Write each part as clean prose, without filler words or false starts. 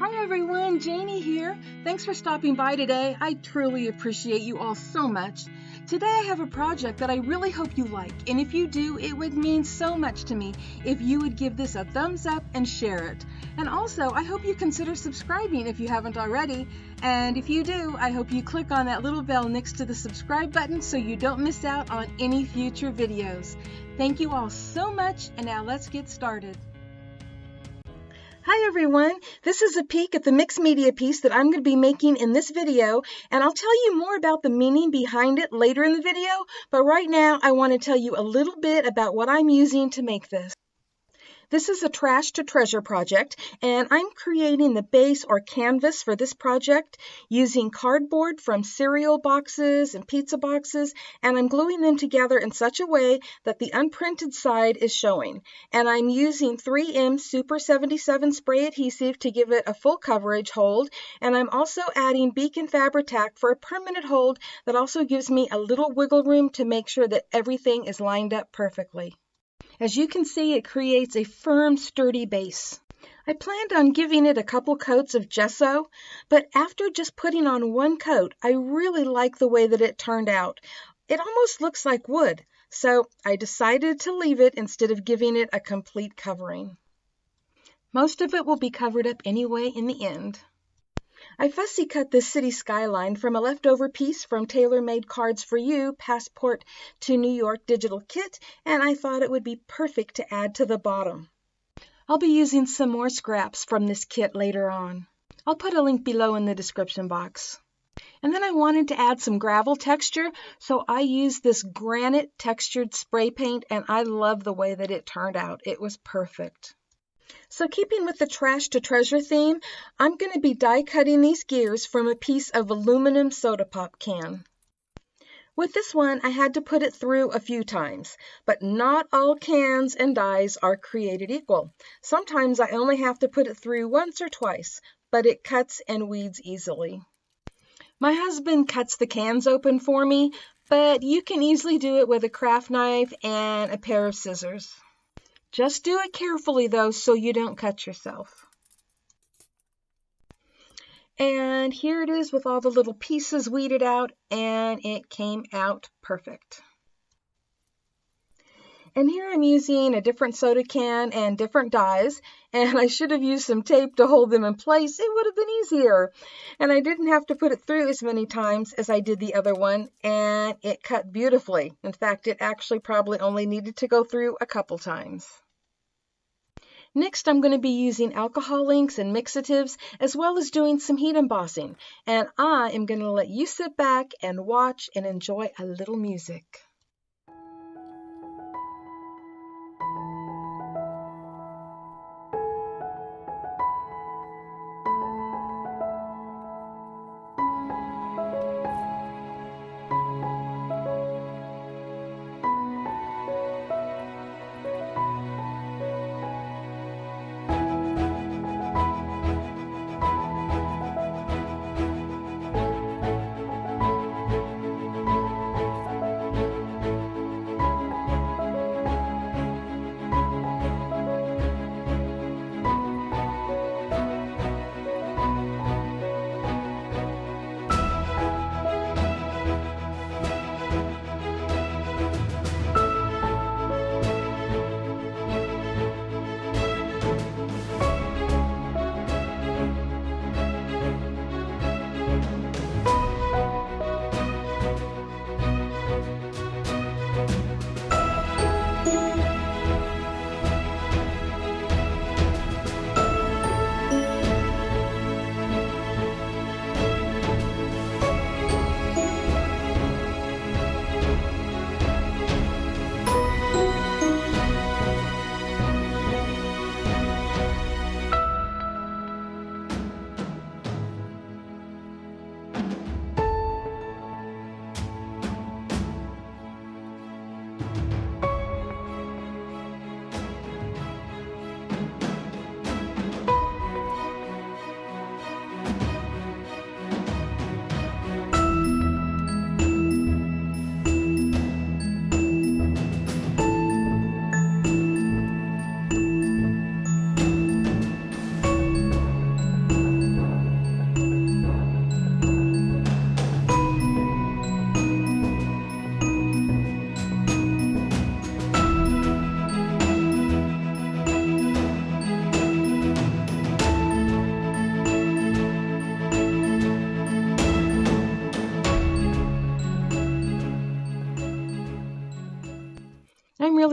Hi everyone, Janie here. Thanks for stopping by today. I truly appreciate you all so much. Today I have a project that I really hope you like, and if you do, it would mean so much to me if you would give this a thumbs up and share it. And also, I hope you consider subscribing if you haven't already, and if you do, I hope you click on that little bell next to the subscribe button so you don't miss out on any future videos. Thank you all so much, and now let's get started. Hi everyone, this is a peek at the mixed media piece that I'm going to be making in this video, and I'll tell you more about the meaning behind it later in the video, but right now I want to tell you a little bit about what I'm using to make this. This is a trash to treasure project, and I'm creating the base or canvas for this project using cardboard from cereal boxes and pizza boxes, and I'm gluing them together in such a way that the unprinted side is showing. And I'm using 3M Super 77 spray adhesive to give it a full coverage hold, and I'm also adding Beacon Fabri-Tac for a permanent hold that also gives me a little wiggle room to make sure that everything is lined up perfectly. As you can see, it creates a firm, sturdy base. I planned on giving it a couple coats of gesso, but after just putting on one coat, I really like the way that it turned out. It almost looks like wood, so I decided to leave it instead of giving it a complete covering. Most of it will be covered up anyway in the end. I fussy cut this city skyline from a leftover piece from Tailor Made Cards for You Passport to New York digital kit, and I thought it would be perfect to add to the bottom. I'll be using some more scraps from this kit later on. I'll put a link below in the description box. And then I wanted to add some gravel texture, so I used this granite textured spray paint, and I love the way that it turned out. It was perfect. So keeping with the trash to treasure theme, I'm going to be die cutting these gears from a piece of aluminum soda pop can. With this one, I had to put it through a few times, but not all cans and dies are created equal. Sometimes I only have to put it through once or twice, but it cuts and weeds easily. My husband cuts the cans open for me, but you can easily do it with a craft knife and a pair of scissors. Just do it carefully, though, so you don't cut yourself. And here it is with all the little pieces weeded out, and it came out perfect. And here I'm using a different soda can and different dies, and I should have used some tape to hold them in place. It would have been easier. And I didn't have to put it through as many times as I did the other one, and it cut beautifully. In fact, it actually probably only needed to go through a couple times. Next, I'm going to be using alcohol inks and mixatives, as well as doing some heat embossing. And I am going to let you sit back and watch and enjoy a little music.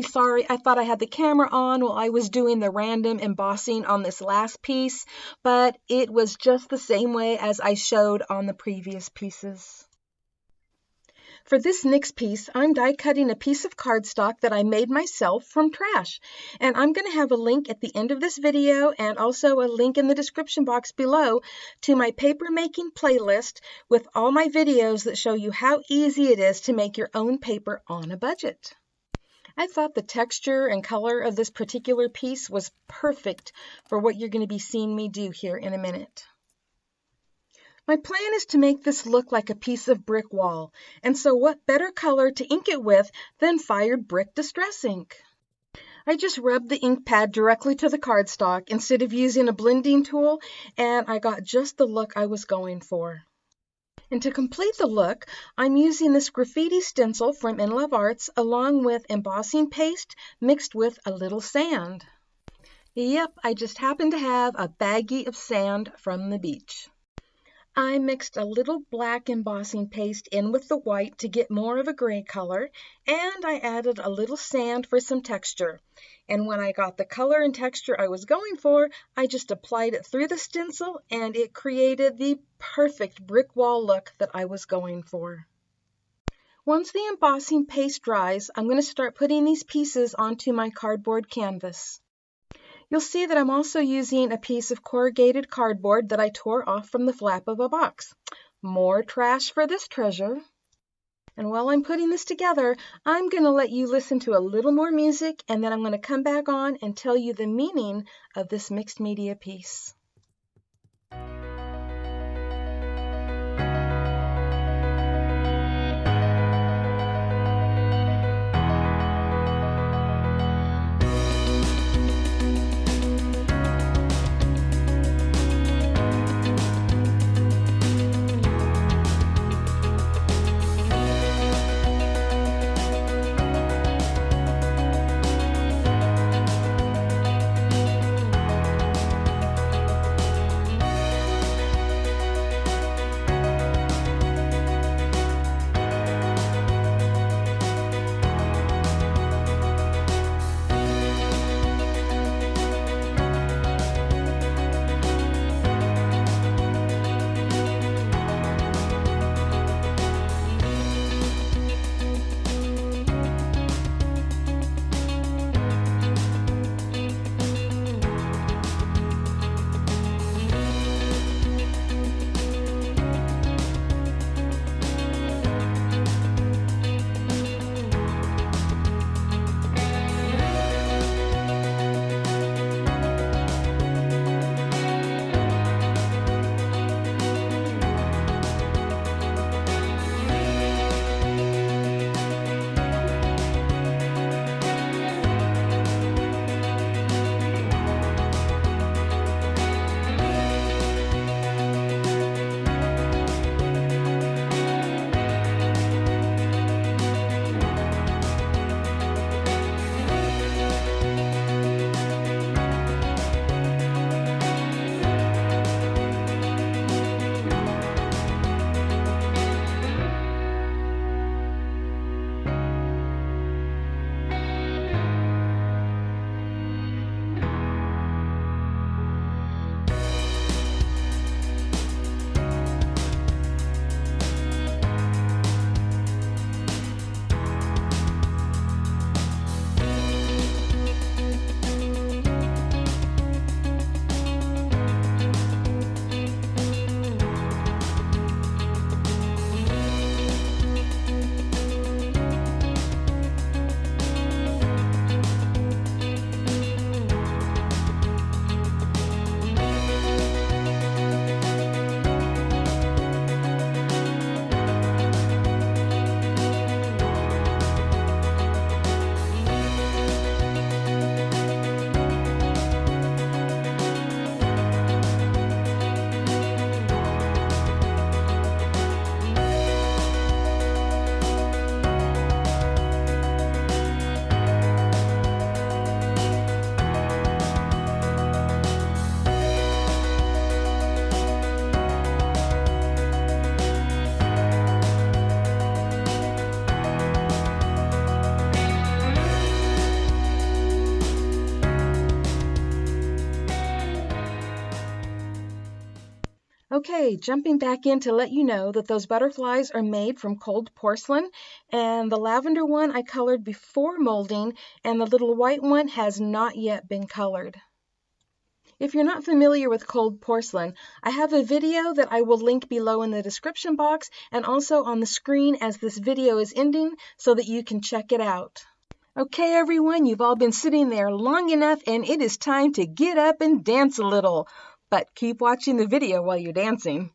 really sorry. I thought I had the camera on while I was doing the random embossing on this last piece, but it was just the same way as I showed on the previous pieces. For this next piece, I'm die cutting a piece of cardstock that I made myself from trash. And I'm going to have a link at the end of this video and also a link in the description box below to my paper making playlist with all my videos that show you how easy it is to make your own paper on a budget. I thought the texture and color of this particular piece was perfect for what you're going to be seeing me do here in a minute. My plan is to make this look like a piece of brick wall, and so what better color to ink it with than fired brick distress ink? I just rubbed the ink pad directly to the cardstock instead of using a blending tool, and I got just the look I was going for. And to complete the look, I'm using this Graffiti Stencil from In Love Arts along with embossing paste mixed with a little sand. Yep, I just happen to have a baggie of sand from the beach. I mixed a little black embossing paste in with the white to get more of a gray color, and I added a little sand for some texture. And when I got the color and texture I was going for, I just applied it through the stencil, and it created the perfect brick wall look that I was going for. Once the embossing paste dries, I'm going to start putting these pieces onto my cardboard canvas. You'll see that I'm also using a piece of corrugated cardboard that I tore off from the flap of a box. More trash for this treasure. And while I'm putting this together, I'm going to let you listen to a little more music, and then I'm going to come back on and tell you the meaning of this mixed media piece. Okay, jumping back in to let you know that those butterflies are made from cold porcelain, and the lavender one I colored before molding, and the little white one has not yet been colored. If you're not familiar with cold porcelain, I have a video that I will link below in the description box and also on the screen as this video is ending so that you can check it out. Okay, everyone, you've all been sitting there long enough and it is time to get up and dance a little. But keep watching the video while you're dancing.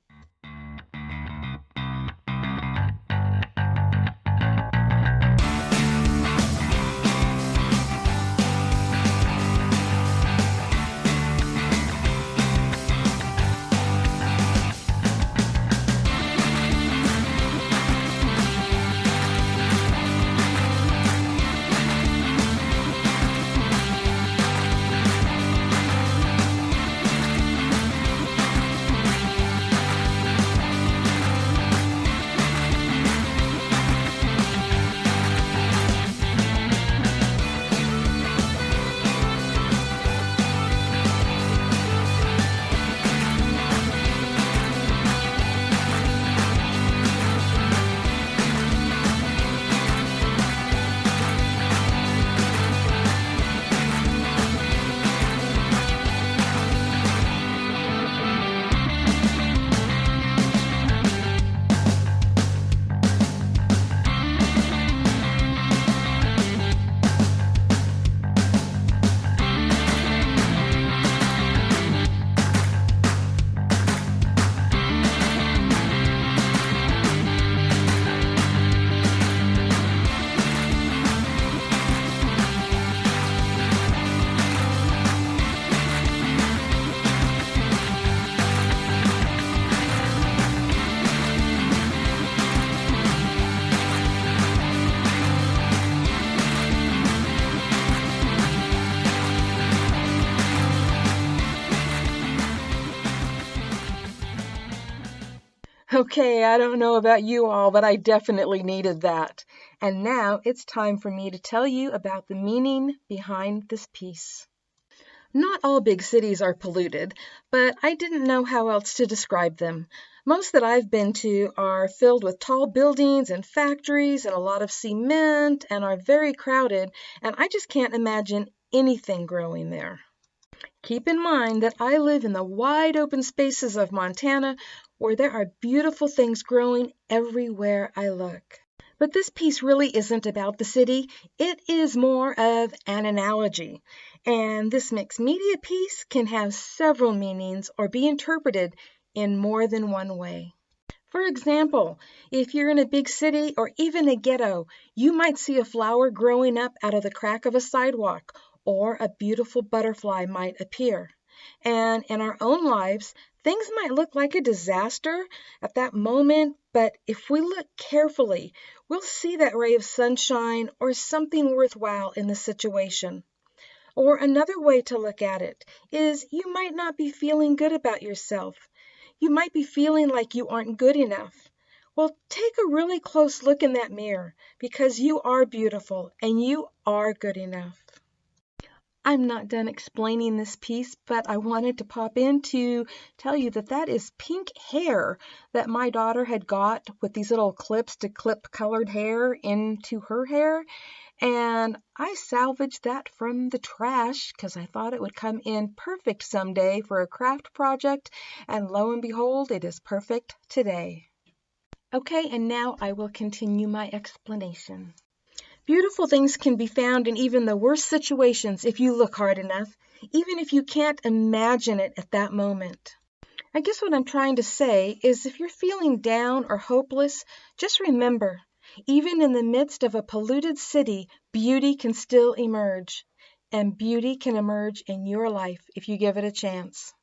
Okay, I don't know about you all, but I definitely needed that. And now it's time for me to tell you about the meaning behind this piece. Not all big cities are polluted, but I didn't know how else to describe them. Most that I've been to are filled with tall buildings and factories and a lot of cement and are very crowded, and I just can't imagine anything growing there. Keep in mind that I live in the wide open spaces of Montana where there are beautiful things growing everywhere I look. But this piece really isn't about the city. It is more of an analogy. And this mixed media piece can have several meanings or be interpreted in more than one way. For example, if you're in a big city or even a ghetto, you might see a flower growing up out of the crack of a sidewalk, or a beautiful butterfly might appear. And in our own lives, things might look like a disaster at that moment, but if we look carefully, we'll see that ray of sunshine or something worthwhile in the situation. Or another way to look at it is you might not be feeling good about yourself. You might be feeling like you aren't good enough. Well, take a really close look in that mirror because you are beautiful and you are good enough. I'm not done explaining this piece, but I wanted to pop in to tell you that that is pink hair that my daughter had got with these little clips to clip colored hair into her hair. And I salvaged that from the trash because I thought it would come in perfect someday for a craft project. And lo and behold, it is perfect today. Okay, and now I will continue my explanation. Beautiful things can be found in even the worst situations if you look hard enough, even if you can't imagine it at that moment. I guess what I'm trying to say is if you're feeling down or hopeless, just remember, even in the midst of a polluted city, beauty can still emerge. And beauty can emerge in your life if you give it a chance.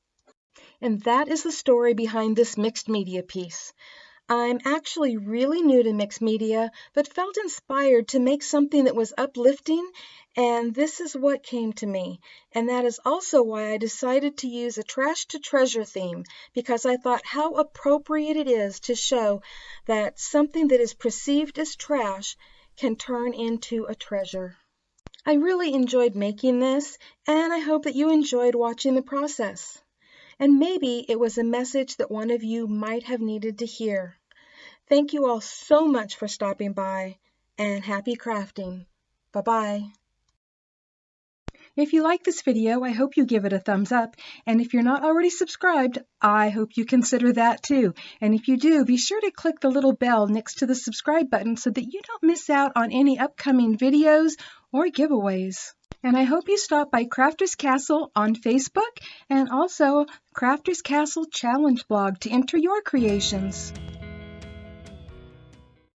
And that is the story behind this mixed media piece. I'm actually really new to mixed media, but felt inspired to make something that was uplifting, and this is what came to me. And that is also why I decided to use a trash to treasure theme, because I thought how appropriate it is to show that something that is perceived as trash can turn into a treasure. I really enjoyed making this, and I hope that you enjoyed watching the process. and maybe it was a message that one of you might have needed to hear. Thank you all so much for stopping by, and happy crafting. Bye-bye. If you like this video, I hope you give it a thumbs up, and if you're not already subscribed, I hope you consider that too. And if you do, be sure to click the little bell next to the subscribe button so that you don't miss out on any upcoming videos or giveaways. And I hope you stop by Crafters Castle on Facebook and also Crafters Castle Challenge blog to enter your creations.